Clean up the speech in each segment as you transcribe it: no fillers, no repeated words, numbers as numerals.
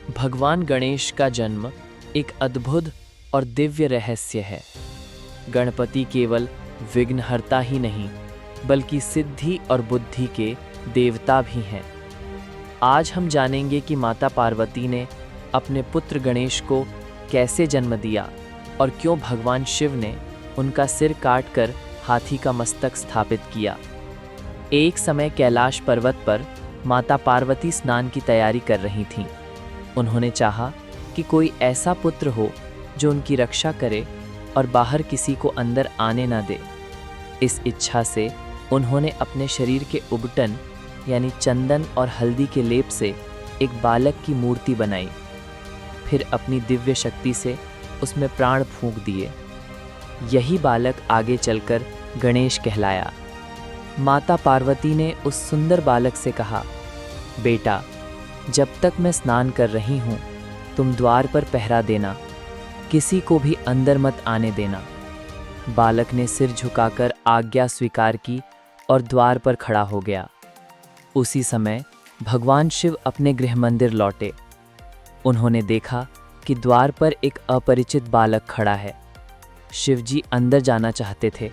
भगवान गणेश का जन्म एक अद्भुत और दिव्य रहस्य है। गणपति केवल विघ्नहर्ता ही नहीं, बल्कि सिद्धि और बुद्धि के देवता भी हैं। आज हम जानेंगे कि माता पार्वती ने अपने पुत्र गणेश को कैसे जन्म दिया और क्यों भगवान शिव ने उनका सिर काटकर हाथी का मस्तक स्थापित किया। एक समय कैलाश पर्वत पर माता पार्वती स्नान की तैयारी कर रही थीं। उन्होंने चाहा कि कोई ऐसा पुत्र हो जो उनकी रक्षा करे और बाहर किसी को अंदर आने न दे। इस इच्छा से उन्होंने अपने शरीर के उबटन यानी चंदन और हल्दी के लेप से एक बालक की मूर्ति बनाई। फिर अपनी दिव्य शक्ति से उसमें प्राण फूंक दिए। यही बालक आगे चलकर गणेश कहलाया। माता पार्वती ने उस सुंदर बालक से कहा, बेटा, जब तक मैं स्नान कर रही हूँ तुम द्वार पर पहरा देना, किसी को भी अंदर मत आने देना। बालक ने सिर झुकाकर आज्ञा स्वीकार की और द्वार पर खड़ा हो गया। उसी समय भगवान शिव अपने गृह मंदिर लौटे। उन्होंने देखा कि द्वार पर एक अपरिचित बालक खड़ा है। शिवजी अंदर जाना चाहते थे,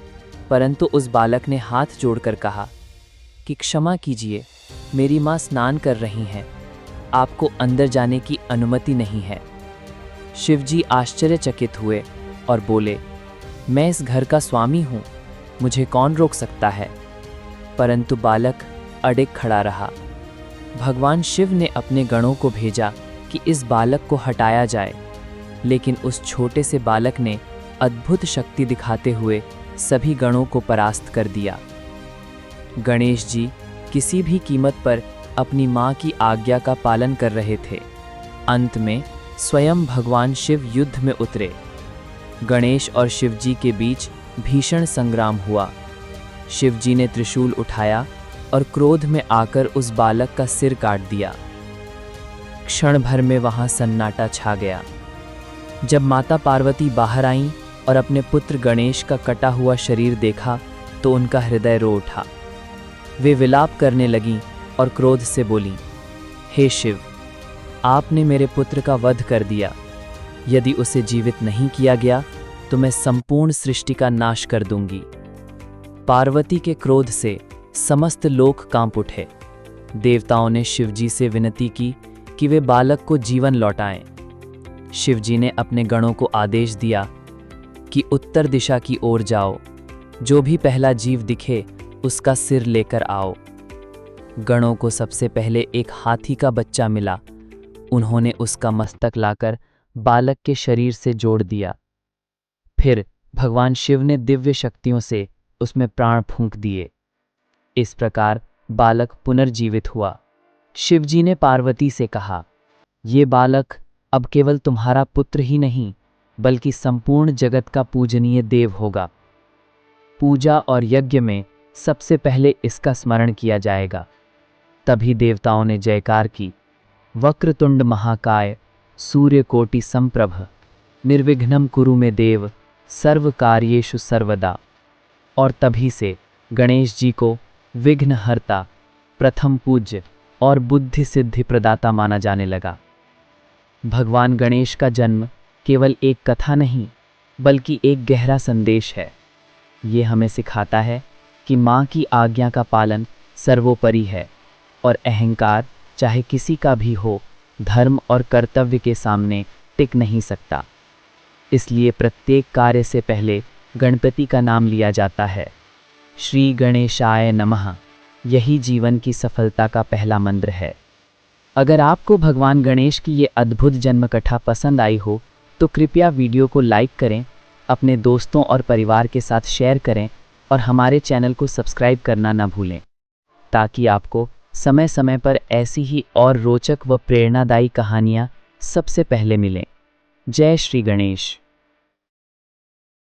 परंतु उस बालक ने हाथ जोड़कर कहा कि क्षमा कीजिए, मेरी माँ स्नान कर रही हैं, आपको अंदर जाने की अनुमति नहीं है। शिवजी आश्चर्यचकित हुए और बोले, मैं इस घर का स्वामी हूँ, मुझे कौन रोक सकता है। परंतु बालक अडिग खड़ा रहा। भगवान शिव ने अपने गणों को भेजा कि इस बालक को हटाया जाए, लेकिन उस छोटे से बालक ने अद्भुत शक्ति दिखाते हुए सभी गणों को परास्त कर दिया। गणेश जी किसी भी कीमत पर अपनी माँ की आज्ञा का पालन कर रहे थे। अंत में स्वयं भगवान शिव युद्ध में उतरे। गणेश और शिवजी के बीच भीषण संग्राम हुआ। शिवजी ने त्रिशूल उठाया और क्रोध में आकर उस बालक का सिर काट दिया। क्षण भर में वहां सन्नाटा छा गया। जब माता पार्वती बाहर आईं और अपने पुत्र गणेश का कटा हुआ शरीर देखा तो उनका हृदय रो उठा। वे विलाप करने लगीं और क्रोध से बोलीं, हे शिव, आपने मेरे पुत्र का वध कर दिया। यदि उसे जीवित नहीं किया गया तो मैं संपूर्ण सृष्टि का नाश कर दूंगी। पार्वती के क्रोध से समस्त लोक कांप उठे। देवताओं ने शिवजी से विनती की कि वे बालक को जीवन लौटाएं। शिवजी ने अपने गणों को आदेश दिया कि उत्तर दिशा की ओर जाओ, जो भी पहला जीव दिखे उसका सिर लेकर आओ। गणों को सबसे पहले एक हाथी का बच्चा मिला। उन्होंने उसका मस्तक लाकर बालक के शरीर से जोड़ दिया। फिर भगवान शिव ने दिव्य शक्तियों से उसमें प्राण फूंक दिए। इस प्रकार बालक पुनर्जीवित हुआ। शिवजी ने पार्वती से कहा, ये बालक अब केवल तुम्हारा पुत्र ही नहीं, बल्कि संपूर्ण जगत का पूजनीय देव होगा। पूजा और यज्ञ में सबसे पहले इसका स्मरण किया जाएगा। तभी देवताओं ने जयकार की, वक्रतुंड महाकाय सूर्यकोटि संप्रभ निर्विघ्नं कुरु मे देव सर्व कार्येषु सर्वदा। और तभी से गणेश जी को विघ्नहर्ता, प्रथम पूज्य और बुद्धि सिद्धि प्रदाता माना जाने लगा। भगवान गणेश का जन्म केवल एक कथा नहीं, बल्कि एक गहरा संदेश है। ये हमें सिखाता है कि माँ की आज्ञा का पालन सर्वोपरि है और अहंकार चाहे किसी का भी हो, धर्म और कर्तव्य के सामने टिक नहीं सकता। इसलिए प्रत्येक कार्य से पहले गणपति का नाम लिया जाता है। श्री गणेशाय नमः, यही जीवन की सफलता का पहला मंत्र है। अगर आपको भगवान गणेश की ये अद्भुत जन्म कथा पसंद आई हो तो कृपया वीडियो को लाइक करें, अपने दोस्तों और परिवार के साथ शेयर करें और हमारे चैनल को सब्सक्राइब करना ना भूलें, ताकि आपको समय समय पर ऐसी ही और रोचक व प्रेरणादायी कहानियाँ सबसे पहले मिलें। जय श्री गणेश।